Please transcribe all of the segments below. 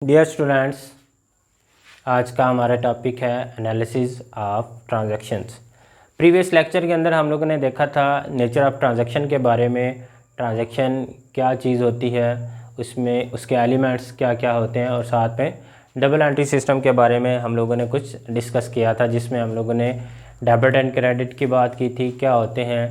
Dear students, आज का हमारा टॉपिक है analysis of transactions. Previous lecture के अंदर हम लोगों ने देखा था नेचर ऑफ ट्रांजैक्शन के बारे में। ट्रांजैक्शन क्या चीज़ होती है, उसमें उसके एलिमेंट्स क्या क्या होते हैं, और साथ में डबल एंट्री सिस्टम के बारे में हम लोगों ने कुछ डिस्कस किया था, जिसमें हम लोगों ने डेबिट एंड क्रेडिट की बात की थी, क्या होते हैं।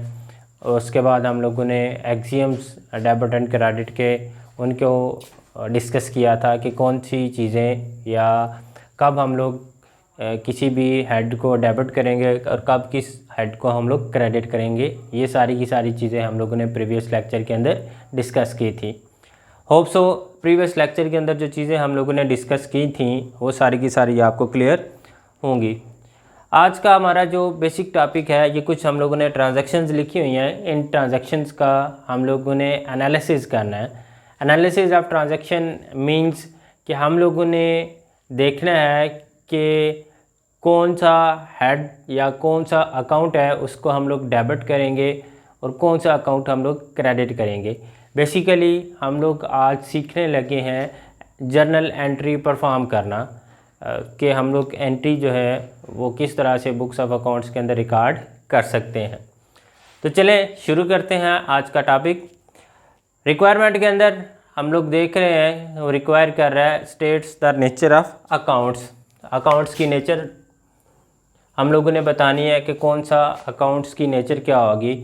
और उसके बाद हम लोगों ने एक्सियम्स डेबिट एंड क्रेडिट के उनको डिस्कस किया था कि कौन सी चीज़ें या कब हम लोग किसी भी हेड को डेबिट करेंगे और कब किस हेड को हम लोग क्रेडिट करेंगे। ये सारी की सारी चीज़ें हम लोगों ने प्रीवियस लेक्चर के अंदर डिस्कस की थी। होप सो प्रीवियस लेक्चर के अंदर जो चीज़ें हम लोगों ने डिस्कस की थी वो सारी की सारी आपको क्लियर होंगी। आज का हमारा जो बेसिक टॉपिक है, ये कुछ हम लोगों ने ट्रांजैक्शंस लिखी हुई हैं। इन ट्रांजैक्शंस का हम लोगों ने एनालिसिस करना है। एनालिसिस ऑफ ट्रांजैक्शन मींस कि हम लोगों ने देखना है कि कौन सा हेड या कौन सा अकाउंट है उसको हम लोग डेबिट करेंगे और कौन सा अकाउंट हम लोग क्रेडिट करेंगे। बेसिकली हम लोग आज सीखने लगे हैं जर्नल एंट्री परफॉर्म करना, कि हम लोग एंट्री जो है वो किस तरह से बुक्स ऑफ अकाउंट्स के अंदर रिकॉर्ड कर सकते हैं। तो चलें शुरू करते हैं आज का टॉपिक। रिक्वायरमेंट के अंदर हम लोग देख रहे हैं, वो रिक्वायर कर रहा है states the nature of accounts. Accounts की नेचर हम लोगों ने बतानी है कि कौन सा अकाउंट्स की नेचर क्या होगी।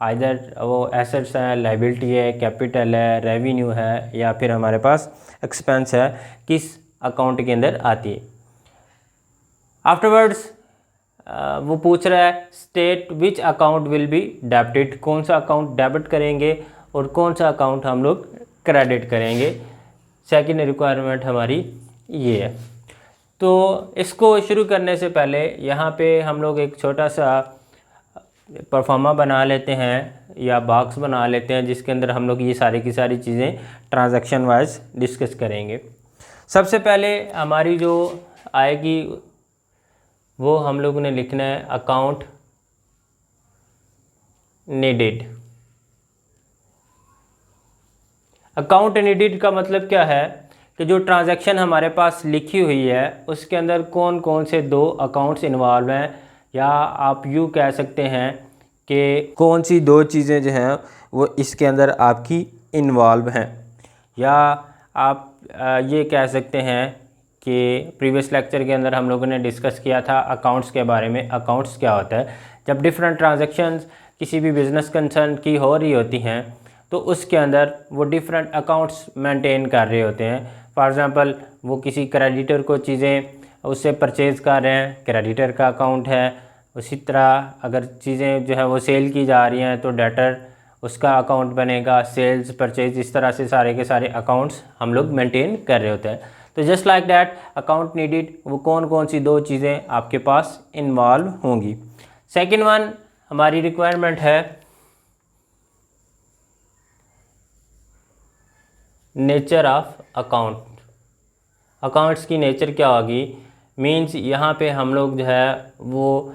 आइदर वो एसेट्स है, लायबिलिटी है, कैपिटल है, रेवेन्यू है, या फिर हमारे पास एक्सपेंस है, किस अकाउंट के अंदर आती है। आफ्टरवर्ड्स वो पूछ रहा है state which account will be debited, कौन सा अकाउंट डेबिट करेंगे और कौन सा अकाउंट हम लोग क्रेडिट करेंगे। सेकंड रिक्वायरमेंट हमारी ये है। तो इसको शुरू करने से पहले यहाँ पे हम लोग एक छोटा सा परफॉर्मा बना लेते हैं या बॉक्स बना लेते हैं, जिसके अंदर हम लोग ये सारी की सारी चीज़ें ट्रांजैक्शन वाइज डिस्कस करेंगे। सबसे पहले हमारी जो आएगी वो हम लोगों ने लिखना है अकाउंट नीडेड। अकाउंट नीडेड का मतलब क्या है कि जो ट्रांजैक्शन हमारे पास लिखी हुई है उसके अंदर कौन कौन से दो अकाउंट्स इन्वॉल्व हैं, या आप यूँ कह सकते हैं कि कौन सी दो चीज़ें जो हैं वो इसके अंदर आपकी इन्वॉल्व हैं। या आप ये कह सकते हैं कि प्रीवियस लेक्चर के अंदर हम लोगों ने डिस्कस किया था अकाउंट्स के बारे में। अकाउंट्स क्या होता है, जब डिफरेंट ट्रांजैक्शंस किसी भी बिज़नेस कंसर्न की हो रही होती हैं तो उसके अंदर वो डिफरेंट अकाउंट्स मेंटेन कर रहे होते हैं। फॉर एग्ज़ाम्पल वो किसी क्रेडिटर को चीज़ें उससे परचेज़ कर रहे हैं, क्रेडिटर का अकाउंट है। उसी तरह अगर चीज़ें जो है वो सेल की जा रही हैं तो डेटर उसका अकाउंट बनेगा, सेल्स, परचेज, इस तरह से सारे के सारे अकाउंट्स हम लोग मेंटेन कर रहे होते हैं। तो just like that account needed, वो कौन कौन सी दो चीज़ें आपके पास इन्वॉल्व होंगी। सेकंड वन हमारी रिक्वायरमेंट है नेचर ऑफ अकाउंट। अकाउंट्स की नेचर क्या होगी, मींस यहाँ पे हम लोग जो है वो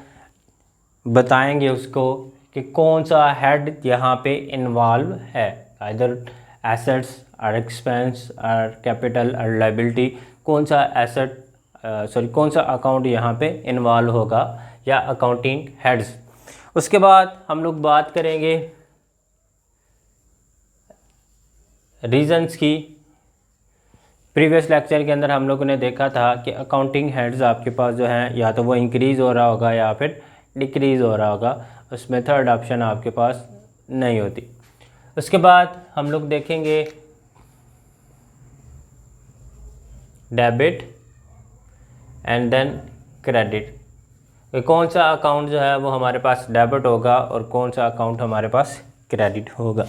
बताएंगे उसको कि कौन सा हेड यहाँ पे इन्वॉल्व है, आइदर एसेट्स और एक्सपेंस और कैपिटल और लायबिलिटी, कौन सा एसेट कौन सा अकाउंट यहाँ पे इन्वॉल्व होगा, या अकाउंटिंग हेड्स। उसके बाद हम लोग बात करेंगे रीजंस की। प्रीवियस लेक्चर के अंदर हम लोगों ने देखा था कि अकाउंटिंग हेड्स आपके पास जो हैं या तो वो इंक्रीज़ हो रहा होगा या फिर डिक्रीज़ हो रहा होगा, उसमें थर्ड ऑप्शन आपके पास नहीं होती। उसके बाद हम लोग देखेंगे डेबिट एंड देन क्रेडिट, कि कौन सा अकाउंट जो है वो हमारे पास डेबिट होगा और कौन सा अकाउंट हमारे पास क्रेडिट होगा।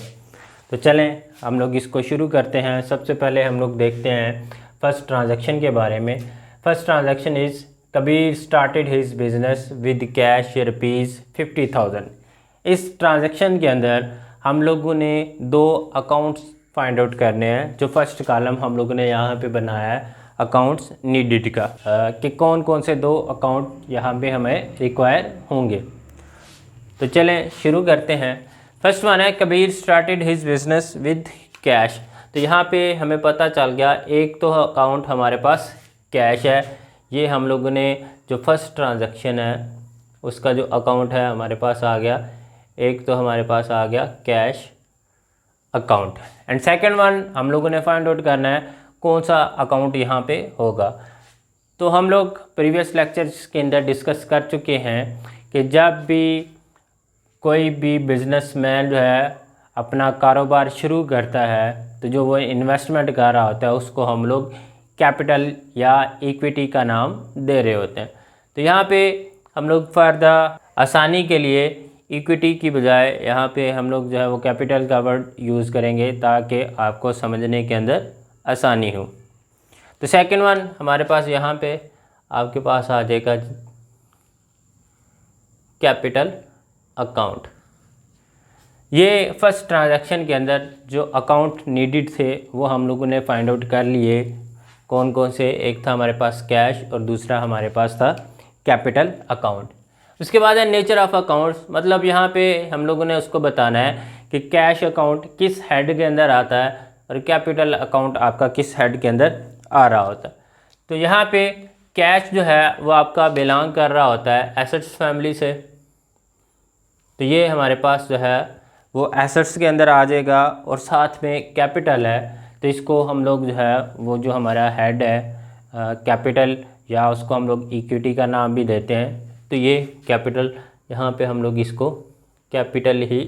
तो चलें हम लोग इसको शुरू करते हैं। सबसे पहले हम लोग देखते हैं फर्स्ट ट्रांजैक्शन के बारे में। First transaction is Kabir started his business with cash ₹50,000। इस ट्रांजैक्शन के अंदर हम लोगों ने दो अकाउंट्स फाइंड आउट करने हैं। जो फर्स्ट कॉलम हम लोगों ने यहाँ पे बनाया है अकाउंट्स नीडेड का, कि कौन कौन से दो अकाउंट यहाँ पे हमें रिक्वायर होंगे। तो चलें शुरू करते हैं। फर्स्ट वन है Kabir started his business with cash. तो यहाँ पे हमें पता चल गया, एक तो अकाउंट हमारे पास कैश है, ये हम लोगों ने जो फर्स्ट ट्रांजैक्शन है उसका जो अकाउंट है हमारे पास आ गया, एक तो हमारे पास आ गया cash account. And second one हम लोगों ने फाइंड आउट करना है कौन सा अकाउंट यहाँ पे होगा। तो हम लोग प्रीवियस लेक्चर्स के अंदर डिस्कस कर चुके हैं कि जब भी कोई भी बिजनेसमैन जो है अपना कारोबार शुरू करता है तो जो वो इन्वेस्टमेंट कर रहा होता है उसको हम लोग कैपिटल या इक्विटी का नाम दे रहे होते हैं। तो यहाँ पे हम लोग फर्दर आसानी के लिए इक्विटी की बजाय यहाँ पे हम लोग जो है वो कैपिटल का वर्ड यूज़ करेंगे ताकि आपको समझने के अंदर आसानी हो। तो सेकंड वन हमारे पास यहाँ पे आपके पास आ जाएगा कैपिटल अकाउंट। ये फर्स्ट ट्रांजैक्शन के अंदर जो अकाउंट नीडेड थे वो हम लोगों ने फाइंड आउट कर लिए, कौन कौन से, एक था हमारे पास कैश और दूसरा हमारे पास था कैपिटल अकाउंट। उसके बाद है नेचर ऑफ अकाउंट्स, मतलब यहाँ पे हम लोगों ने उसको बताना है कि कैश अकाउंट किस हेड के अंदर आता है और कैपिटल अकाउंट आपका किस हेड के अंदर आ रहा होता है। तो यहाँ पे कैश जो है वो आपका बिलोंग कर रहा होता है एसेट्स फैमिली से, तो ये हमारे पास जो है वो एसेट्स के अंदर आ जाएगा। और साथ में कैपिटल है तो इसको हम लोग जो है वो जो हमारा हेड है कैपिटल या उसको हम लोग इक्विटी का नाम भी देते हैं, तो ये कैपिटल यहाँ पे हम लोग इसको कैपिटल ही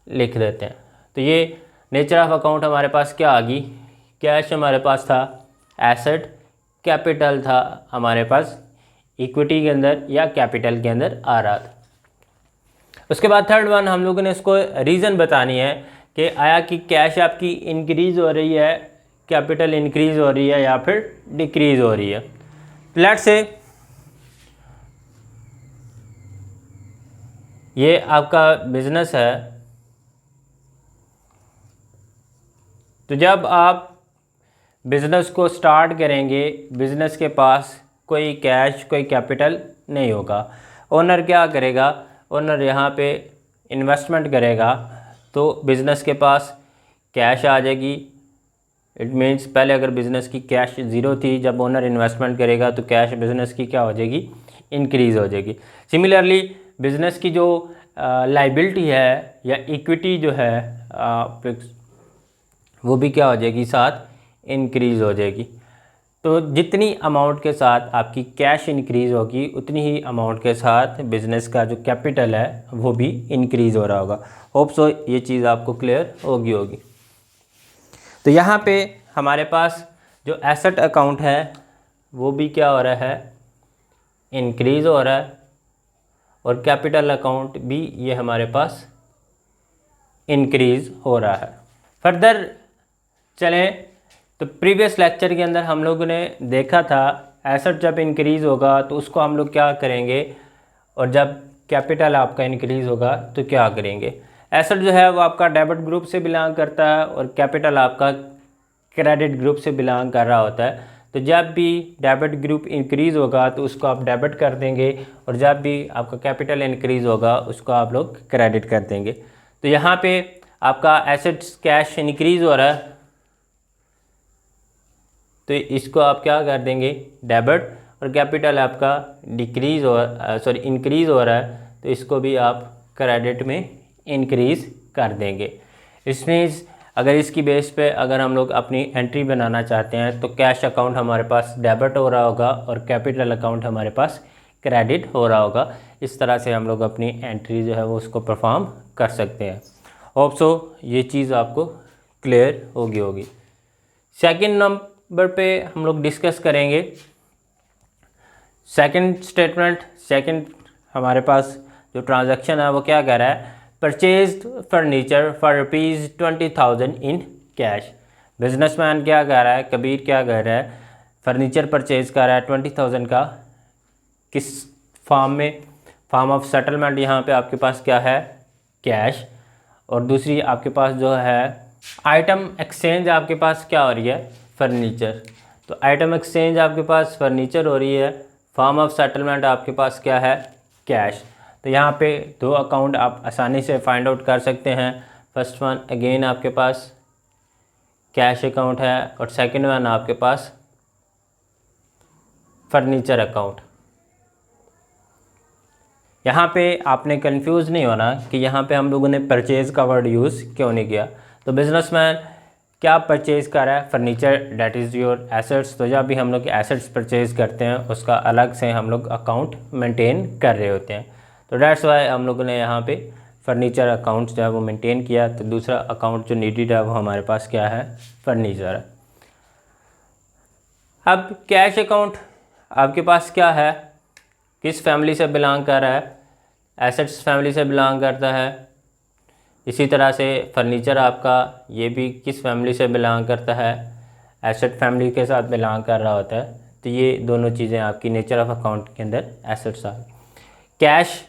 लिख देते हैं। तो ये नेचर ऑफ अकाउंट हमारे पास क्या आ गई, कैश हमारे पास था एसेट, कैपिटल था हमारे पास इक्विटी के अंदर या कैपिटल के अंदर आ रहा था। उसके बाद थर्ड वन हम लोगों ने इसको रीज़न बतानी है कि आया कि कैश आपकी इंक्रीज़ हो रही है, कैपिटल इंक्रीज़ हो रही है या फिर डिक्रीज़ हो रही है। लेट्स से ये आपका बिजनेस है, तो जब आप बिज़नेस को स्टार्ट करेंगे बिज़नेस के पास कोई कैश कोई कैपिटल नहीं होगा। ओनर क्या करेगा, ओनर यहाँ पे इन्वेस्टमेंट करेगा तो बिज़नेस के पास कैश आ जाएगी। इट मीन्स पहले अगर बिज़नेस की कैश ज़ीरो थी, जब ओनर इन्वेस्टमेंट करेगा तो कैश बिज़नेस की क्या हो जाएगी, इंक्रीज़ हो जाएगी। सिमिलरली बिज़नेस की जो लाइबिलिटी है या इक्विटी जो है वो भी क्या हो जाएगी, साथ इंक्रीज़ हो जाएगी। तो जितनी अमाउंट के साथ आपकी कैश इंक्रीज़ होगी उतनी ही अमाउंट के साथ बिज़नेस का जो कैपिटल है वो भी इंक्रीज़ हो रहा होगा। होप सो ये चीज़ आपको क्लियर होगी। तो यहाँ पे हमारे पास जो एसेट अकाउंट है वो भी क्या हो रहा है, इंक्रीज़ हो रहा है, और कैपिटल अकाउंट भी ये हमारे पास इंक्रीज़ हो रहा है। फर्दर चलें तो प्रीवियस लेक्चर के अंदर हम लोगों ने देखा था एसेट जब इंक्रीज़ होगा तो उसको हम लोग क्या करेंगे, और जब कैपिटल आपका इंक्रीज़ होगा तो क्या करेंगे। एसेट जो है वो आपका डेबिट ग्रुप से बिलोंग करता है और कैपिटल आपका क्रेडिट ग्रुप से बिलोंग कर रहा होता है। तो जब भी डेबिट ग्रुप इंक्रीज़ होगा तो उसको आप डेबिट कर देंगे, और जब भी आपका कैपिटल इंक्रीज़ होगा उसको आप लोग क्रेडिट कर देंगे। तो यहाँ पे आपका एसेट्स कैश इंक्रीज़ हो रहा है तो इसको आप क्या कर देंगे, डेबिट, और कैपिटल आपका इंक्रीज़ हो रहा है तो इसको भी आप क्रेडिट में इंक्रीज़ कर देंगे। इसमें अगर इसकी बेस पे अगर हम लोग अपनी एंट्री बनाना चाहते हैं तो कैश अकाउंट हमारे पास डेबिट हो रहा होगा और कैपिटल अकाउंट हमारे पास क्रेडिट हो रहा होगा। इस तरह से हम लोग अपनी एंट्री जो है वो उसको परफॉर्म कर सकते हैं। होप सो ये चीज़ आपको क्लियर होगी। सेकंड नंबर पे हम लोग डिस्कस करेंगे सेकंड स्टेटमेंट। सेकंड हमारे पास जो ट्रांजैक्शन है वो क्या कह रहा है, purchased furniture for ₹20,000 in cash. Businessman क्या कह रहा है, कबीर क्या कह रहा है, फर्नीचर परचेज कर रहा है 20,000 का, किस फॉर्म में, फॉर्म ऑफ सेटलमेंट। यहाँ पे आपके पास क्या है, कैश, और दूसरी आपके पास जो है आइटम एक्सचेंज आपके पास क्या हो रही है, फर्नीचर। तो आइटम एक्सचेंज आपके पास फर्नीचर हो रही है, फॉर्म ऑफ सेटलमेंट आपके पास क्या है, कैश। तो यहाँ पे दो अकाउंट आप आसानी से फाइंड आउट कर सकते हैं। फर्स्ट वन अगेन आपके पास कैश अकाउंट है, और सेकंड वन आपके पास फर्नीचर अकाउंट। यहाँ पे आपने कंफ्यूज नहीं होना कि यहाँ पे हम लोगों ने परचेज़ का वर्ड यूज़ क्यों नहीं किया। तो बिजनेसमैन क्या परचेज़ कर रहा है? Furniture, that is your assets. तो जब भी हम लोग एसेट्स परचेज़ करते हैं उसका अलग से हम लोग अकाउंट मेंटेन कर रहे होते हैं। तो डैट्स वाई हम लोगों ने यहाँ पे फर्नीचर अकाउंट जो है वो मेंटेन किया। तो दूसरा अकाउंट जो नीडेड है वो हमारे पास क्या है? फर्नीचर है। अब कैश अकाउंट आपके पास क्या है? किस फैमिली से बिलोंग कर रहा है? एसेट्स फैमिली से बिलोंग करता है। इसी तरह से फर्नीचर आपका ये भी किस फैमिली से बिलोंग करता है? एसेट फैमिली के साथ बिलोंग कर रहा होता है। तो ये दोनों चीज़ें आपकी नेचर ऑफ अकाउंट के अंदर एसेट्स आ। कैश,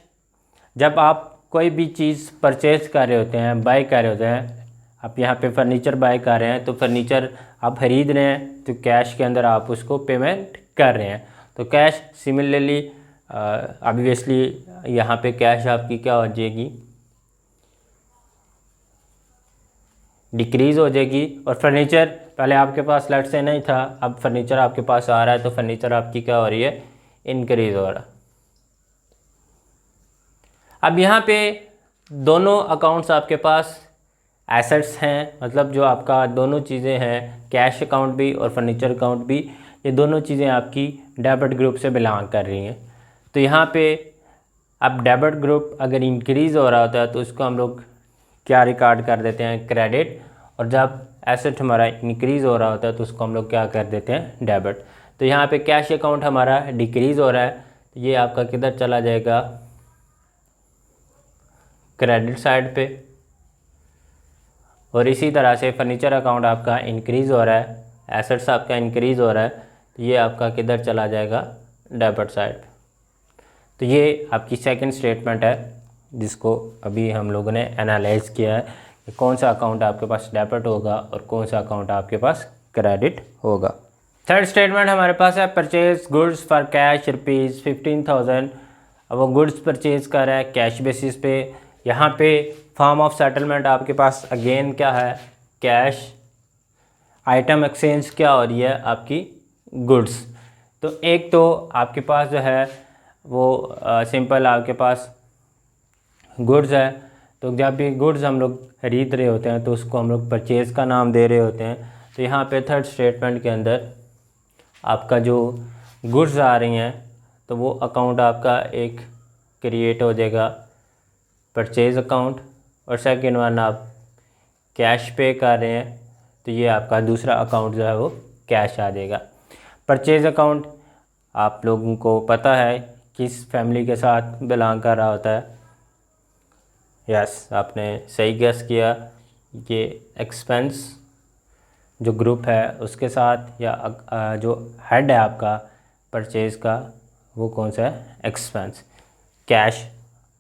जब आप कोई भी चीज़ परचेज कर रहे होते हैं, बाय कर रहे होते हैं, आप यहाँ पे फर्नीचर बाय कर रहे हैं, तो फर्नीचर आप खरीद रहे हैं, तो कैश के अंदर आप उसको पेमेंट कर रहे हैं। तो कैश सिमिलरली ऑब्वियसली यहाँ पे कैश आपकी क्या हो जाएगी? डिक्रीज़ हो जाएगी। और फर्नीचर पहले आपके पास लेट से नहीं था, अब फर्नीचर आपके पास आ रहा है, तो फर्नीचर आपकी क्या हो रही है? इंक्रीज़ हो रहा है। अब यहाँ पे दोनों अकाउंट्स आपके पास एसेट्स हैं, मतलब जो आपका दोनों चीज़ें हैं, कैश अकाउंट भी और फर्नीचर अकाउंट भी, ये दोनों चीज़ें आपकी डेबिट ग्रुप से बिलोंग कर रही हैं। तो यहाँ पे अब डेबिट ग्रुप अगर इंक्रीज़ हो रहा होता है तो उसको हम लोग क्या रिकॉर्ड कर देते हैं? क्रेडिट। और जब एसेट हमारा इंक्रीज़ हो रहा होता है तो उसको हम लोग क्या कर देते हैं? डेबिट। तो यहाँ पे कैश अकाउंट हमारा डिक्रीज़ हो रहा है, तो ये आपका किधर चला जाएगा? क्रेडिट साइड पे। और इसी तरह से फर्नीचर अकाउंट आपका इंक्रीज़ हो रहा है, एसेट्स आपका इंक्रीज़ हो रहा है, तो ये आपका किधर चला जाएगा? डेबिट साइड पे। तो ये आपकी सेकंड स्टेटमेंट है जिसको अभी हम लोगों ने एनालाइज किया है कि कौन सा अकाउंट आपके पास डेबिट होगा और कौन सा अकाउंट आपके पास क्रेडिट होगा। थर्ड स्टेटमेंट हमारे पास है परचेज गुड्स फॉर कैश ₹15,000। अब वो गुड्स परचेज कर रहा है कैश बेसिस पे। यहाँ पे फॉर्म ऑफ सेटलमेंट आपके पास अगेन क्या है? कैश। आइटम एक्सचेंज क्या हो रही है? आपकी गुड्स। तो एक तो आपके पास जो है वो सिंपल आपके पास गुड्स है, तो जब भी गुड्स हम लोग खरीद रहे होते हैं तो उसको हम लोग परचेज़ का नाम दे रहे होते हैं। तो यहाँ पे थर्ड स्टेटमेंट के अंदर आपका जो गुड्स आ रही हैं तो वो अकाउंट आपका एक क्रिएट हो जाएगा, परचेज़ अकाउंट। और सेकेंड वन आप कैश पे कर रहे हैं तो ये आपका दूसरा अकाउंट जो है वो कैश आ जाएगा। परचेज़ अकाउंट आप लोगों को पता है किस फैमिली के साथ बिलोंग कर रहा होता है? यस, आपने सही गेस किया। ये एक्सपेंस जो ग्रुप है उसके साथ, या जो हेड है आपका परचेज़ का वो कौन सा है? Expense. Cash,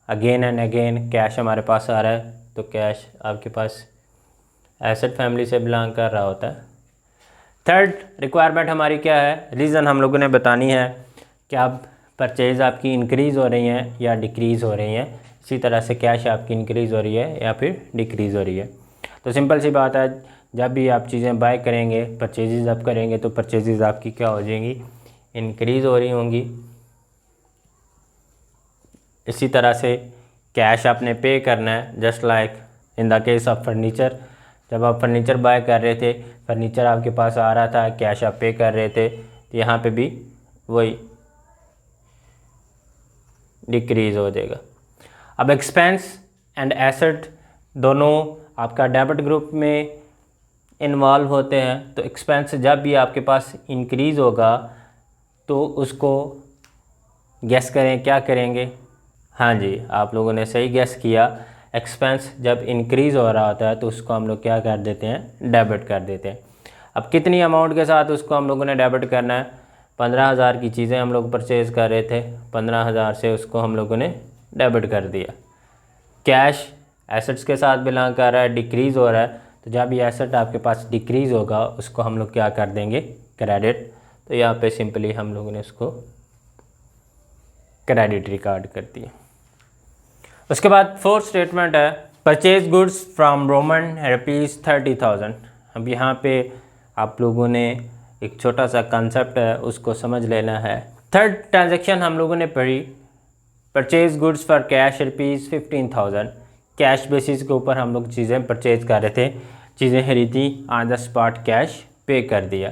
again and again cash हमारे पास आ रहा है, तो कैश आपके पास एसेट फैमिली से बिलोंग कर रहा होता है। थर्ड रिक्वायरमेंट हमारी क्या है? रीज़न हम लोगों ने बतानी है कि आप परचेज़ आपकी इंक्रीज़ हो रही हैं या डिक्रीज़ हो रही हैं। इसी तरह से कैश आपकी इंक्रीज़ हो रही है या फिर डिक्रीज़ हो रही है। तो सिंपल सी बात है, जब भी आप चीज़ें बाय करेंगे, परचेजेस आप करेंगे, तो परचेजेस आपकी क्या हो जाएंगी? इंक्रीज़ हो रही होंगी। इसी तरह से कैश आपने पे करना है, just like in the case of furniture. जब आप फर्नीचर बाय कर रहे थे, फर्नीचर आपके पास आ रहा था, कैश आप पे कर रहे थे, तो यहाँ पे भी वही डिक्रीज़ हो जाएगा। अब एक्सपेंस एंड एसेट दोनों आपका डेबिट ग्रुप में इन्वॉल्व होते हैं। तो एक्सपेंस जब भी आपके पास इंक्रीज़ होगा तो उसको गेस करें क्या करेंगे? हाँ जी, आप लोगों ने सही गेस किया। एक्सपेंस जब इंक्रीज़ हो रहा होता है तो उसको हम लोग क्या कर देते हैं? डेबिट कर देते हैं। अब कितनी अमाउंट के साथ उसको हम लोगों ने डेबिट करना है? 15,000 की चीज़ें हम लोग परचेज़ कर रहे थे, 15,000 से उसको हम लोगों ने डेबिट कर दिया। कैश एसेट्स के साथ बिलोंग कर रहा है, डिक्रीज़ हो रहा है, तो जब ये एसेट आपके पास डिक्रीज़ होगा उसको हम लोग क्या कर देंगे? क्रेडिट। तो यहाँ पे सिंपली हम लोगों ने उसको क्रेडिट रिकॉर्ड कर दिया। उसके बाद फोर्थ स्टेटमेंट है परचेज गुड्स फ्रॉम रोमन ₹30,000। अब यहाँ पे आप लोगों ने एक छोटा सा कंसेप्ट है उसको समझ लेना है। थर्ड ट्रांजैक्शन हम लोगों ने पढ़ी, purchase goods for cash ₹15,000। Cash basis के ऊपर हम लोग चीज़ें परचेज कर रहे थे, चीज़ें खरीदी, ऑन द स्पॉट कैश पे कर दिया।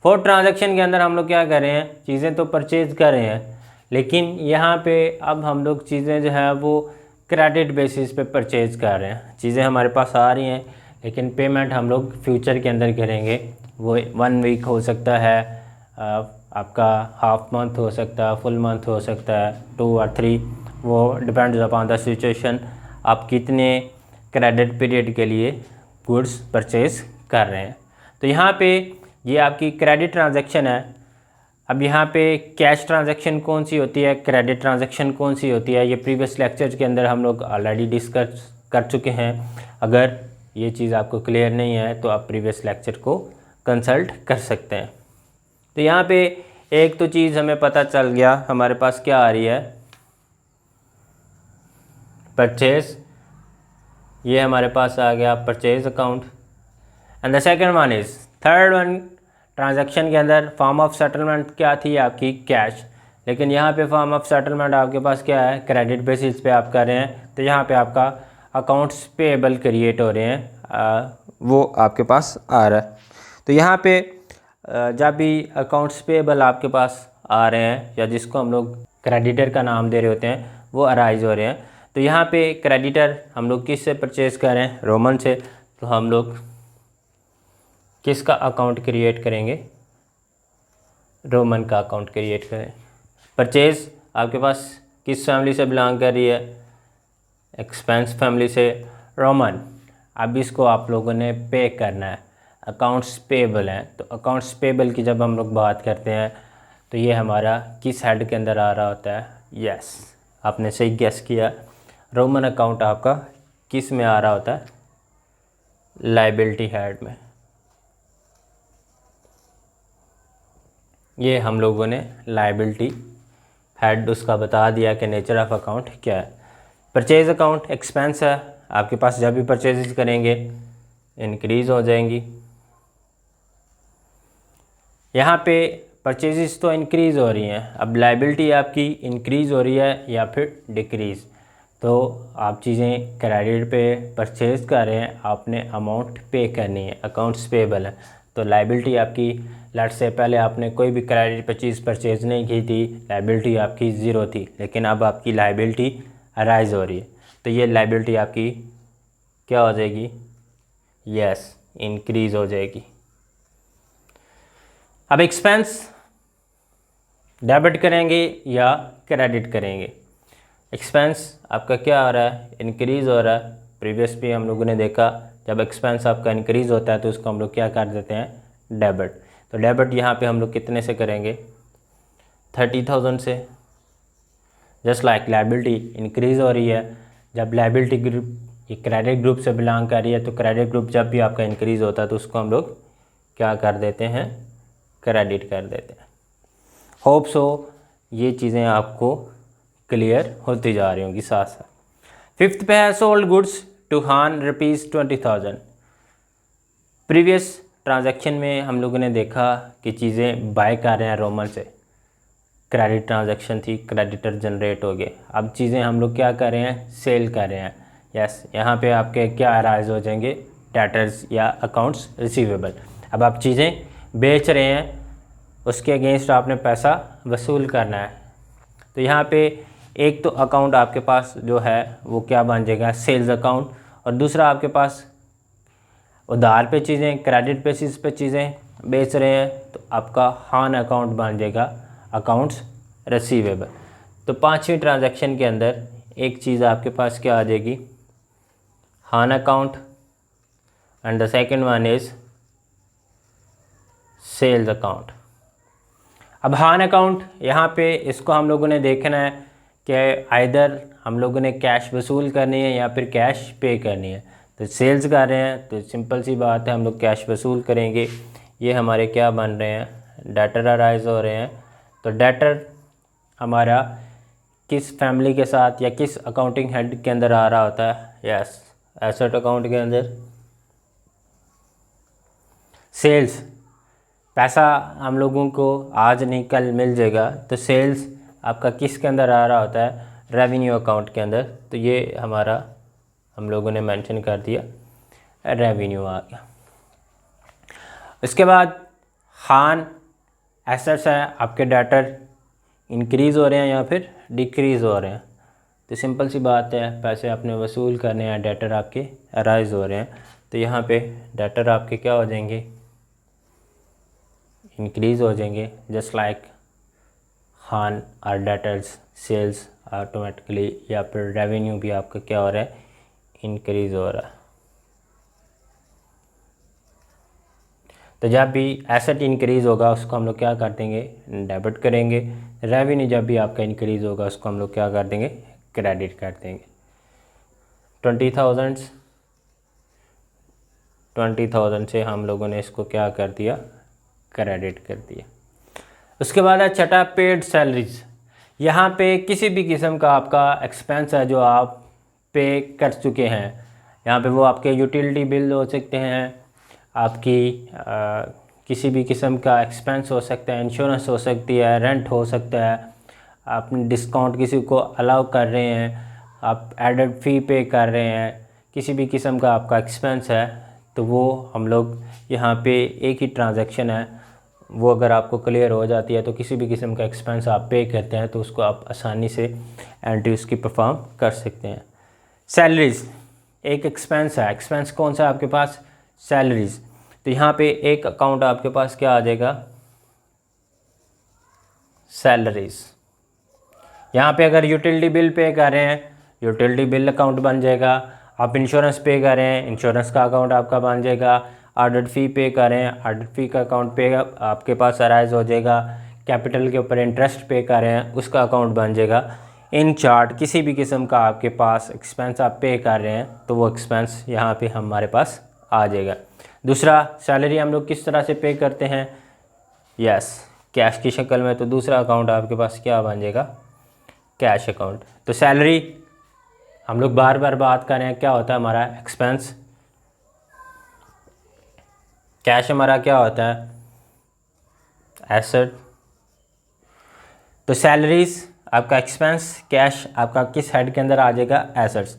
फोर्थ ट्रांजैक्शन के अंदर हम लोग क्या कर रहे हैं, चीज़ें तो परचेज कर रहे हैं लेकिन यहाँ पे अब हम लोग चीज़ें जो है वो क्रेडिट बेसिस पे परचेज कर रहे हैं। चीज़ें हमारे पास आ रही हैं लेकिन पेमेंट हम लोग फ्यूचर के अंदर करेंगे। वो 1 वीक हो सकता है, आपका हाफ मंथ हो सकता है, फुल मंथ हो सकता है, 2 और 3, वो डिपेंड्स अपॉन द सिचुएशन आप कितने क्रेडिट पीरियड के लिए गुड्स परचेज कर रहे हैं। तो यहाँ पे ये आपकी क्रेडिट ट्रांजैक्शन है। अब यहाँ पे कैश ट्रांजैक्शन कौन सी होती है, क्रेडिट ट्रांजैक्शन कौन सी होती है, ये प्रीवियस लेक्चर्स के अंदर हम लोग ऑलरेडी डिस्कस कर चुके हैं। अगर ये चीज़ आपको क्लियर नहीं है तो आप प्रीवियस लेक्चर को कंसल्ट कर सकते हैं। तो यहाँ पे एक तो चीज़ हमें पता चल गया, हमारे पास क्या आ रही है, परचेज, ये हमारे पास आ गया purchase account. And the second one is, third one transaction के अंदर फॉर्म ऑफ सेटलमेंट क्या थी आपकी, कैश, लेकिन यहाँ पे फॉर्म ऑफ सेटलमेंट आपके पास क्या है, क्रेडिट बेसिस पे आप कर रहे हैं। तो यहाँ पे आपका अकाउंट्स पेएबल क्रिएट हो रहे हैं, वो आपके पास आ रहा है। तो यहाँ पे जब भी अकाउंट्स पेएबल आपके पास आ रहे हैं या जिसको हम लोग क्रेडिटर का नाम दे रहे होते हैं, वो अराइज हो रहे हैं। तो यहाँ पे क्रेडिटर हम लोग किस से परचेज़ कर रहे हैं, रोमन से। तो हम लोग किसका अकाउंट क्रिएट करेंगे, रोमन का अकाउंट क्रिएट करें। परचेज़ आपके पास किस फैमिली से बिलोंग कर रही है, एक्सपेंस फैमिली से, रोमन। अब इसको आप लोगों ने पे करना है, अकाउंट्स पेएबल हैं। तो अकाउंट्स पेएबल की जब हम लोग बात करते हैं तो ये हमारा किस हेड के अंदर आ रहा होता है, यस आपने सही गेस किया, रोमन अकाउंट आपका किस में आ रहा होता है, लायबिलिटी हेड में। ये हम लोगों ने लायबिलिटी हेड उसका बता दिया कि नेचर ऑफ अकाउंट क्या है। परचेज अकाउंट एक्सपेंस है, आपके पास जब भी परचेज करेंगे इंक्रीज़ हो जाएंगी। यहाँ पे परचेजेस तो इंक्रीज़ हो रही हैं, अब लायबिलिटी आपकी इंक्रीज़ हो रही है या फिर डिक्रीज़। तो आप चीज़ें क्रेडिट पे परचेज़ कर रहे हैं, आपने अमाउंट पे करनी है, अकाउंट्स पेएबल है। तो लायबिलिटी आपकी, लेट्स से पहले आपने कोई भी क्रेडिट पे चीज़ परचेज़ नहीं की थी, लायबिलिटी आपकी 0 थी, लेकिन अब आपकी लायबिलिटी अराइज हो रही है। तो ये लायबिलिटी आपकी क्या हो जाएगी, यस इंक्रीज़ हो जाएगी। अब एक्सपेंस डेबिट करेंगे या क्रेडिट करेंगे। एक्सपेंस आपका क्या हो रहा है, इंक्रीज़ हो रहा है। प्रीवियस भी हम लोगों ने देखा जब एक्सपेंस आपका इंक्रीज़ होता है तो उसको हम लोग क्या कर देते हैं, डेबिट। तो डेबिट यहाँ पे हम लोग कितने से करेंगे, 30,000 से। जस्ट लाइक लायबिलिटी इंक्रीज़ हो रही है, जब लायबिलिटी ग्रुप ये क्रेडिट ग्रुप से बिलोंग कर रही है तो क्रेडिट ग्रुप जब भी आपका इंक्रीज़ होता है तो उसको हम लोग क्या कर देते हैं, क्रेडिट कर देते हैं। होप सो ये चीज़ें आपको क्लियर होती जा रही होंगी साथ साथ। फिफ्थ पे है सोल्ड गुड्स टू हान ₹20,000। प्रीवियस ट्रांजैक्शन में हम लोगों ने देखा कि चीज़ें बाय कर रहे हैं रोमन से, क्रेडिट ट्रांजैक्शन थी, क्रेडिटर जनरेट हो गए। अब चीज़ें हम लोग क्या कर रहे हैं, सेल कर रहे हैं। यस यहाँ पे आपके क्या अराइज हो जाएंगे, डेटर्स या अकाउंट्स रिसीवेबल। अब आप चीज़ें बेच रहे हैं, उसके अगेंस्ट आपने पैसा वसूल करना है। तो यहाँ पे एक तो अकाउंट आपके पास जो है वो क्या बन जाएगा, सेल्स अकाउंट, और दूसरा आपके पास उधार पे चीज़ें, क्रेडिट बेसिस पे चीज़ें बेच रहे हैं तो आपका हान अकाउंट बन जाएगा, अकाउंट्स रिसीवेबल। तो पांचवी ट्रांजैक्शन के अंदर एक चीज़ आपके पास क्या आ जाएगी, हान account, and the second one is sales account. अब हान अकाउंट यहाँ पे इसको हम लोगों ने देखना है कि आइदर हम लोगों ने कैश वसूल करनी है या फिर कैश पे करनी है। तो सेल्स कर रहे हैं तो सिंपल सी बात है, हम लोग कैश वसूल करेंगे। ये हमारे क्या बन रहे हैं, डेटर अराइज हो रहे हैं। तो डेटर हमारा किस फैमिली के साथ या किस अकाउंटिंग हेड के अंदर आ रहा होता है, यस एसेट अकाउंट के अंदर। सेल्स, पैसा हम लोगों को आज नहीं कल मिल जाएगा, तो सेल्स आपका किसके अंदर आ रहा होता है, रेवेन्यू अकाउंट के अंदर। तो ये हमारा हम लोगों ने मेंशन कर दिया, रेवेन्यू आ गया। इसके बाद खान एसेट्स है, आपके डेटर इंक्रीज़ हो रहे हैं या फिर डिक्रीज़ हो रहे हैं। तो सिंपल सी बात है, पैसे आपने वसूल करने हैं, डेटर आपके अराइज हो रहे हैं, तो यहाँ पे डेटर आपके क्या हो जाएंगे, इंक्रीज़ हो जाएंगे। जस्ट लाइक खान और डेटर्स सेल्स ऑटोमेटिकली, या फिर रेवेन्यू भी आपका क्या हो रहा है, इंक्रीज़ हो रहा है। तो जब भी एसेट इंक्रीज़ होगा उसको हम लोग क्या कर देंगे, डेबिट करेंगे। रेवेन्यू जब भी आपका इंक्रीज़ होगा उसको हम लोग क्या कर देंगे, क्रेडिट कर देंगे। 20,000 से हम लोगों ने इसको क्या कर दिया, क्रेडिट कर दिया। उसके बाद है छठा, पेड सैलरीज। यहाँ पे किसी भी किस्म का आपका एक्सपेंस है जो आप पे कर चुके हैं, यहाँ पे वो आपके यूटिलिटी बिल हो सकते हैं, आपकी किसी भी किस्म का एक्सपेंस हो सकता है, इंश्योरेंस हो सकती है, रेंट हो सकता है, आप डिस्काउंट किसी को अलाउ कर रहे हैं, आप एडेड फ़ी पे कर रहे हैं, किसी भी किस्म का आपका एक्सपेंस है, तो वो हम लोग यहाँ पे एक ही ट्रांजैक्शन है, वो अगर आपको क्लियर हो जाती है तो किसी भी किस्म का एक्सपेंस आप पे करते हैं तो उसको आप आसानी से एंट्री उसकी परफॉर्म कर सकते हैं। सैलरीज़ एक एक्सपेंस है, एक्सपेंस कौन सा है आपके पास, सैलरीज़। तो यहाँ पे एक अकाउंट आपके पास क्या आ जाएगा, सैलरीज़। यहाँ पे अगर यूटिलिटी बिल पे कर रहे हैं, यूटिलिटी बिल अकाउंट बन जाएगा। आप इंश्योरेंस पे कर रहे हैं, इंश्योरेंस का अकाउंट आपका बन जाएगा। ऑडिट फ़ी पे कर रहे हैं, ऑडिट फ़ी का अकाउंट पे आपके पास अराइज हो जाएगा। कैपिटल के ऊपर इंटरेस्ट पे कर रहे हैं, उसका अकाउंट बन जाएगा। इन चार्ट किसी भी किस्म का आपके पास एक्सपेंस आप पे कर रहे हैं तो वो एक्सपेंस यहाँ पे हमारे पास आ जाएगा। दूसरा, सैलरी हम लोग किस तरह से पे करते हैं, यस कैश की शक्ल में। तो दूसरा अकाउंट आपके पास क्या बन जाएगा, कैश अकाउंट। तो सैलरी हम लोग बार बार बात कर रहे हैं, क्या होता है हमारा एक्सपेंस, कैश हमारा क्या होता है, एसेट। तो सैलरीज आपका एक्सपेंस, कैश आपका किस हेड के अंदर आ जाएगा, एसेट्स।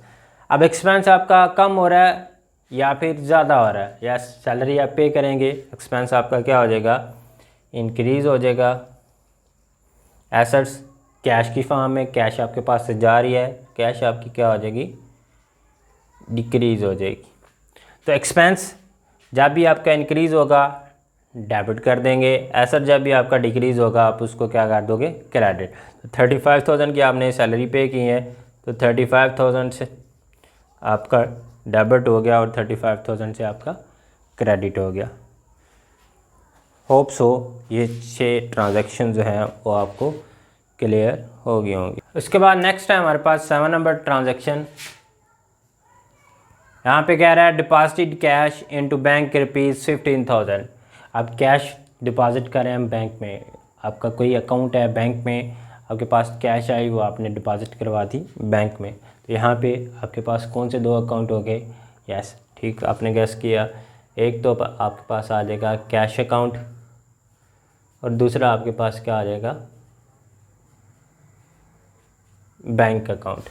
अब एक्सपेंस आपका कम हो रहा है या फिर ज़्यादा हो रहा है, या सैलरी आप पे करेंगे, एक्सपेंस आपका क्या हो जाएगा, इंक्रीज़ हो जाएगा। एसेट्स कैश की फॉर्म में, कैश आपके पास से जा रही है, कैश आपकी क्या हो जाएगी, डिक्रीज़ हो जाएगी। तो एक्सपेंस जब भी आपका इंक्रीज़ होगा डेबिट कर देंगे, एसेट जब भी आपका डिक्रीज़ होगा आप उसको क्या कर दोगे, क्रेडिट। तो 35,000 की आपने सैलरी पे की है तो 35,000 से आपका डेबिट हो गया और 35,000 से आपका क्रेडिट हो गया। होप सो ये 6 ट्रांजैक्शन जो हैं वो आपको क्लियर हो गई होंगी। उसके बाद नेक्स्ट है हमारे पास 7 नंबर ट्रांजैक्शन। यहाँ पे कह रहा है डिपॉजिट कैश इनटू बैंक ₹15,000। आप कैश डिपॉजिट करें हम बैंक में, आपका कोई अकाउंट है बैंक में, आपके पास कैश आई वो आपने डिपॉजिट करवा दी बैंक में। तो यहाँ पे आपके पास कौन से 2 अकाउंट हो गए, यस ठीक आपने गैस किया। एक तो आपके पास आ जाएगा कैश अकाउंट और दूसरा आपके पास क्या आ जाएगा, बैंक अकाउंट।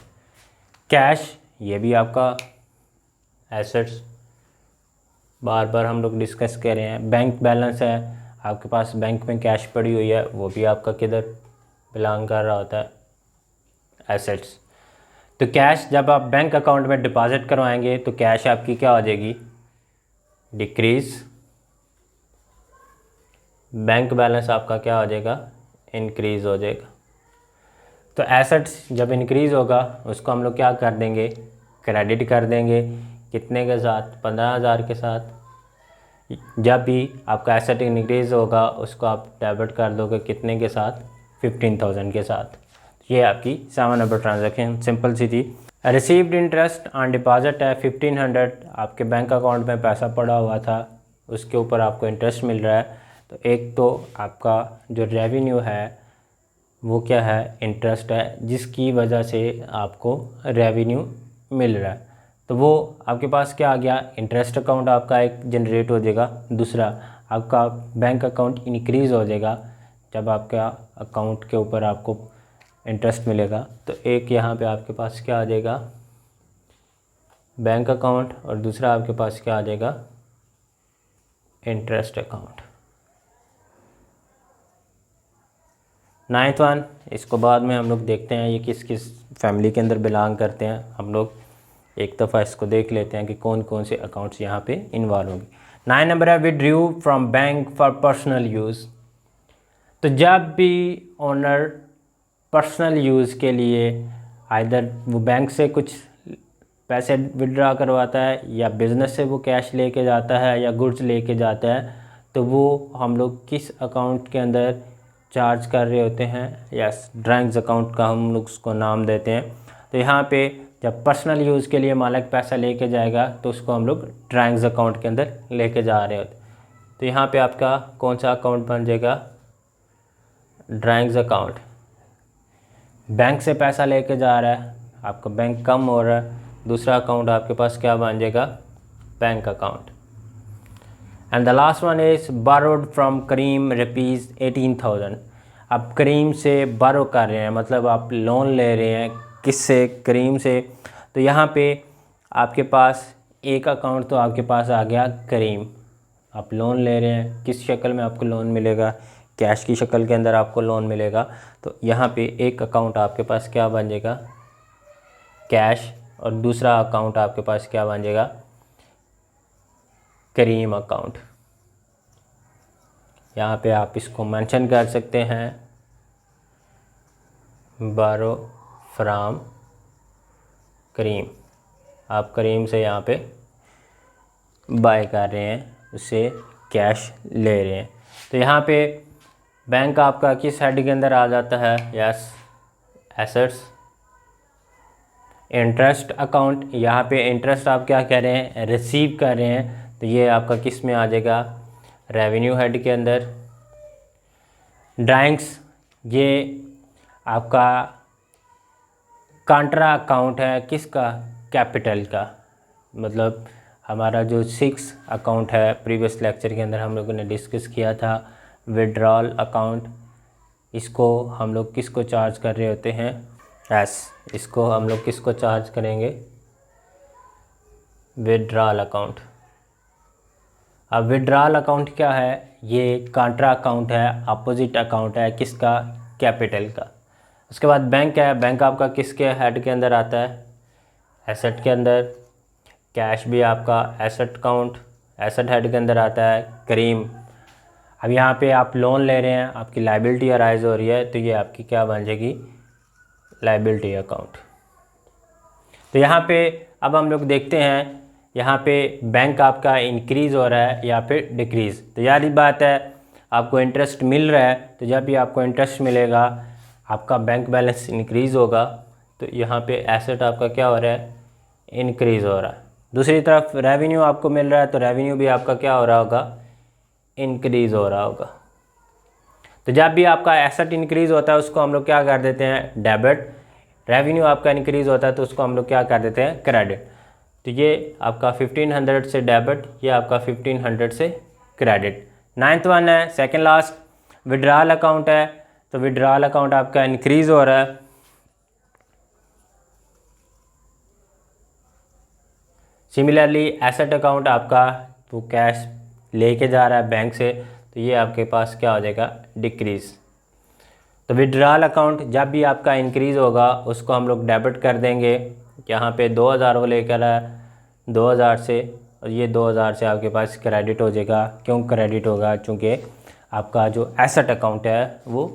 कैश ये भी आपका एसेट्स, बार बार हम लोग डिस्कस कर रहे हैं। बैंक बैलेंस है, आपके पास बैंक में कैश पड़ी हुई है, वो भी आपका किधर बिलोंग कर रहा होता है, एसेट्स। तो कैश जब आप बैंक अकाउंट में डिपॉजिट करवाएंगे तो कैश आपकी क्या हो जाएगी, डिक्रीज़। बैंक बैलेंस आपका क्या हो जाएगा, इंक्रीज़ हो जाएगा। तो एसेट्स जब इंक्रीज़ होगा उसको हम लोग क्या कर देंगे, क्रेडिट कर देंगे। कितने के साथ, 15,000 के साथ। जब भी आपका एसेट इंक्रीज़ होगा उसको आप डेबिट कर दोगे कितने के साथ, 15,000 के साथ। ये आपकी 7 नंबर ट्रांजैक्शन सिंपल सी थी। रिसीव्ड इंटरेस्ट ऑन डिपॉजिट है 1500, आपके बैंक अकाउंट में पैसा पड़ा हुआ था उसके ऊपर आपको इंटरेस्ट मिल रहा है। तो एक तो आपका जो रेवेन्यू है वो क्या है, इंटरेस्ट है, जिसकी वजह से आपको रेवेन्यू मिल रहा है। तो वो आपके पास क्या आ गया, इंटरेस्ट अकाउंट आपका एक जनरेट हो जाएगा। दूसरा आपका बैंक अकाउंट इंक्रीज़ हो जाएगा जब आपका अकाउंट के ऊपर आपको इंटरेस्ट मिलेगा। तो एक यहाँ पे आपके पास क्या आ जाएगा, बैंक अकाउंट, और दूसरा आपके पास क्या आ जाएगा, इंटरेस्ट अकाउंट। 9th वन, इसको बाद में हम लोग देखते हैं ये किस किस फैमिली के अंदर बिलोंग करते हैं। हम लोग एक दफ़ा इसको देख लेते हैं कि कौन कौन से अकाउंट्स यहाँ पे इन्वॉल्व होंगे। 9 नंबर है withdrew from bank for personal use. तो जब भी ओनर पर्सनल यूज़ के लिए आइदर वो बैंक से कुछ पैसे विड्रा करवाता है या बिज़नेस से वो कैश लेके जाता है या गुड्स लेके जाता है, तो वो हम लोग किस अकाउंट के अंदर चार्ज कर रहे होते हैं, यस ड्राइंग्स अकाउंट का हम लोग उसको नाम देते हैं। तो यहाँ पे जब पर्सनल यूज़ के लिए मालिक पैसा लेके जाएगा तो उसको हम लोग ड्राइंग्स अकाउंट के अंदर लेके जा रहे होते। तो यहाँ पे आपका कौन सा अकाउंट बन जाएगा, ड्राइंग्स अकाउंट। बैंक से पैसा लेके जा रहा है, आपका बैंक कम हो रहा है, दूसरा अकाउंट आपके पास क्या बन जाएगा, bank account. And the last one is borrowed from Karim rupees 18,000। आप करीम से बारो कर रहे हैं, मतलब आप लोन ले रहे हैं, किससे, करीम से। तो यहाँ पे आपके पास एक अकाउंट तो आपके पास आ गया करीम, आप लोन ले रहे हैं, किस शक्ल में आपको लोन मिलेगा, कैश की शक्ल के अंदर आपको लोन मिलेगा। तो यहाँ पे एक अकाउंट आपके पास क्या बन जाएगा, कैश, और दूसरा अकाउंट आपके पास क्या बन जाएगा, करीम अकाउंट। यहाँ पे आप इसको मेंशन कर सकते हैं, बारो फ्राम करीम। आप करीम से यहाँ पे बाय कर रहे हैं, उससे कैश ले रहे हैं। तो यहाँ पे बैंक आपका किस हेड के अंदर आ जाता है, यस एसेट्स। इंटरेस्ट अकाउंट, यहाँ पे इंटरेस्ट आप क्या कह रहे हैं, रिसीव कर रहे हैं, तो ये आपका किस में आ जाएगा, रेवेन्यू हेड के अंदर। ड्राइंग्स, ये आपका कांट्रा अकाउंट है, किसका, कैपिटल का। मतलब हमारा जो 6 अकाउंट है प्रीवियस लेक्चर के अंदर हम लोगों ने डिस्कस किया था, विड्रॉल अकाउंट, इसको हम लोग किसको चार्ज कर रहे होते हैं, इसको हम लोग किसको चार्ज करेंगे, विड्रॉल अकाउंट। अब विड्रॉल अकाउंट क्या है, ये कांट्रा अकाउंट है, अपोजिट अकाउंट है, किसका, कैपिटल का। उसके बाद बैंक है, बैंक आपका किसके हेड के अंदर आता है, एसेट के अंदर। कैश भी आपका एसेट अकाउंट, एसेट हेड के अंदर आता है, करीम। अब यहाँ पे आप लोन ले रहे हैं, आपकी लाइबिलिटी अराइज हो रही है, तो ये आपकी क्या बन जाएगी, लाइबिलिटी अकाउंट। तो यहाँ पे अब हम लोग देखते हैं, यहाँ पे बैंक आपका इंक्रीज़ हो रहा है या फिर डिक्रीज़। तो याद ही बात है, आपको इंटरेस्ट मिल रहा है, तो जब भी आपको इंटरेस्ट मिलेगा आपका बैंक बैलेंस इंक्रीज़ होगा, तो यहाँ पे एसेट आपका क्या हो रहा है, इंक्रीज़ हो रहा है। दूसरी तरफ रेवेन्यू आपको मिल रहा है, तो रेवेन्यू भी आपका क्या हो रहा होगा, इंक्रीज़ हो रहा होगा। तो जब भी आपका एसेट इंक्रीज़ होता है उसको हम लोग क्या कर देते हैं, डेबिट। रेवेन्यू आपका इंक्रीज़ होता है तो उसको हम लोग क्या कर देते हैं, क्रेडिट। तो ये आपका 1500 से डेबिट, ये आपका 1500 से क्रेडिट। 9th वन है, सेकेंड लास्ट, विड्रॉल अकाउंट है। तो विड्रॉल अकाउंट आपका इंक्रीज़ हो रहा है, सिमिलरली एसेट अकाउंट आपका तो कैश लेके जा रहा है बैंक से, तो ये आपके पास क्या हो जाएगा, डिक्रीज़। तो विड्रॉल अकाउंट जब भी आपका इंक्रीज़ होगा उसको हम लोग डेबिट कर देंगे। यहाँ पे 2000 वो लेकर आया 2000 से, और ये 2000 से आपके पास क्रेडिट हो जाएगा। क्यों क्रेडिट होगा, चूँकि आपका जो एसेट अकाउंट है वो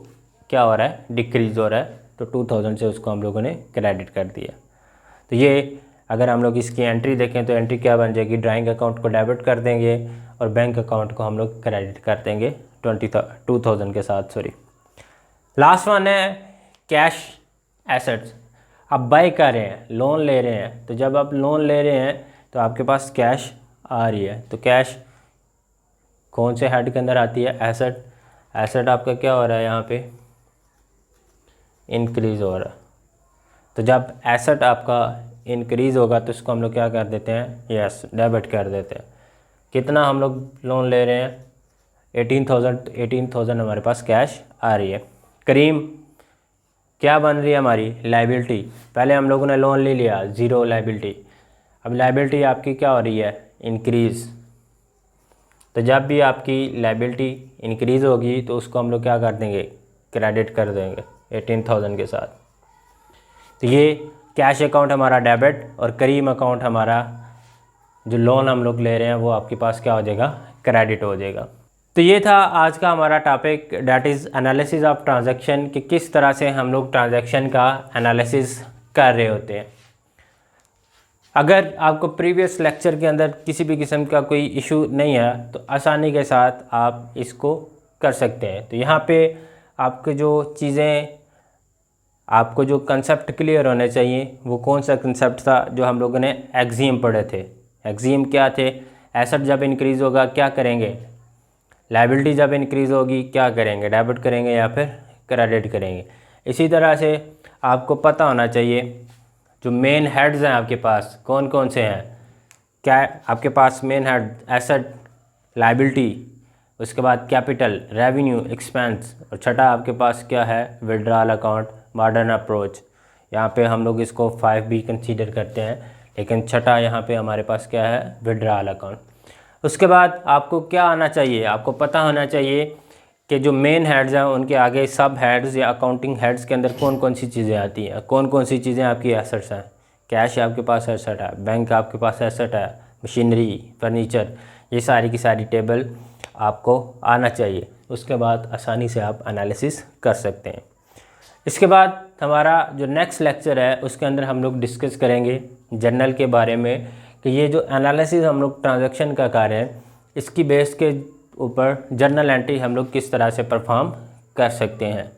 क्या हो रहा है, डिक्रीज़ हो रहा है, तो 2000 से उसको हम लोगों ने क्रेडिट कर दिया। तो ये अगर हम लोग इसकी एंट्री देखें तो एंट्री क्या बन जाएगी, ड्राइंग अकाउंट को डेबिट कर देंगे और बैंक अकाउंट को हम लोग क्रेडिट कर देंगे 2000 के साथ, सॉरी। लास्ट वन है कैश एसेट्स। आप बाय कर रहे हैं, लोन ले रहे हैं, तो जब आप लोन ले रहे हैं तो आपके पास कैश आ रही है, तो कैश कौन से हेड के अंदर आती है, एसेट। एसेट आपका क्या हो रहा है, यहाँ पे इंक्रीज़ हो रहा है। तो जब एसेट आपका इंक्रीज़ होगा तो उसको हम लोग क्या कर देते हैं, यस डेबिट कर देते हैं। कितना हम लोग लोन ले रहे हैं, 18,000 हमारे पास कैश आ रही है। करीम क्या बन रही है हमारी, लाइबिलिटी। पहले हम लोगों ने लोन ले लिया, ज़ीरो लाइबिलिटी, अब लाइबिलिटी आपकी क्या हो रही है, इंक्रीज़। तो जब भी आपकी लाइबिलिटी इंक्रीज़ होगी तो उसको हम लोग क्या कर देंगे, क्रेडिट कर देंगे 18,000 के साथ। तो ये कैश अकाउंट हमारा डेबिट और करीम अकाउंट हमारा जो लोन हम लोग ले रहे हैं वो आपके पास क्या हो जाएगा, क्रेडिट हो जाएगा। तो ये था आज का हमारा topic, that is analysis of transaction, कि किस तरह से हम लोग ट्रांजैक्शन का एनालिसिस कर रहे होते हैं। अगर आपको प्रीवियस लेक्चर के अंदर किसी भी किस्म का कोई इशू नहीं है तो आसानी के साथ आप इसको कर सकते हैं। तो यहाँ पे आपको जो चीज़ें, आपको जो कंसेप्ट क्लियर होने चाहिए, वो कौन सा कंसेप्ट था, जो हम लोगों ने एक्सियम पढ़े थे। एक्सियम क्या थे, एसेट जब इंक्रीज़ होगा क्या करेंगे, लायबिलिटी जब इंक्रीज़ होगी क्या करेंगे, डेबिट करेंगे या फिर क्रेडिट करेंगे। इसी तरह से आपको पता होना चाहिए जो मेन हेड्स हैं आपके पास कौन कौन से हैं। क्या आपके पास मेन हेड, एसेट, लायबिलिटी, उसके बाद कैपिटल, रेवेन्यू, एक्सपेंस, और छठा आपके पास क्या है, विड्रॉल अकाउंट, मॉडर्न अप्रोच। यहाँ पे हम लोग इसको 5B कंसीडर करते हैं, लेकिन छठा यहाँ पे हमारे पास क्या है, विड्रॉल अकाउंट। उसके बाद आपको क्या आना चाहिए, आपको पता होना चाहिए कि जो मेन हेड्स हैं उनके आगे सब हेड्स या अकाउंटिंग हेड्स के अंदर कौन कौन सी चीज़ें आती हैं, कौन कौन सी चीज़ें आपकी एसेट्स हैं। कैश आपके पास एसेट है, बैंक आपके पास एसेट है, मशीनरी, फर्नीचर, ये सारी की सारी टेबल आपको आना चाहिए। उसके बाद आसानी से आप एनालिसिस कर सकते हैं। इसके बाद हमारा जो नेक्स्ट लेक्चर है उसके अंदर हम लोग डिस्कस करेंगे जर्नल के बारे में, कि ये जो एनालिसिस हम लोग ट्रांजैक्शन का कार्य है, इसकी बेस के ऊपर जर्नल एंट्री हम लोग किस तरह से परफॉर्म कर सकते हैं।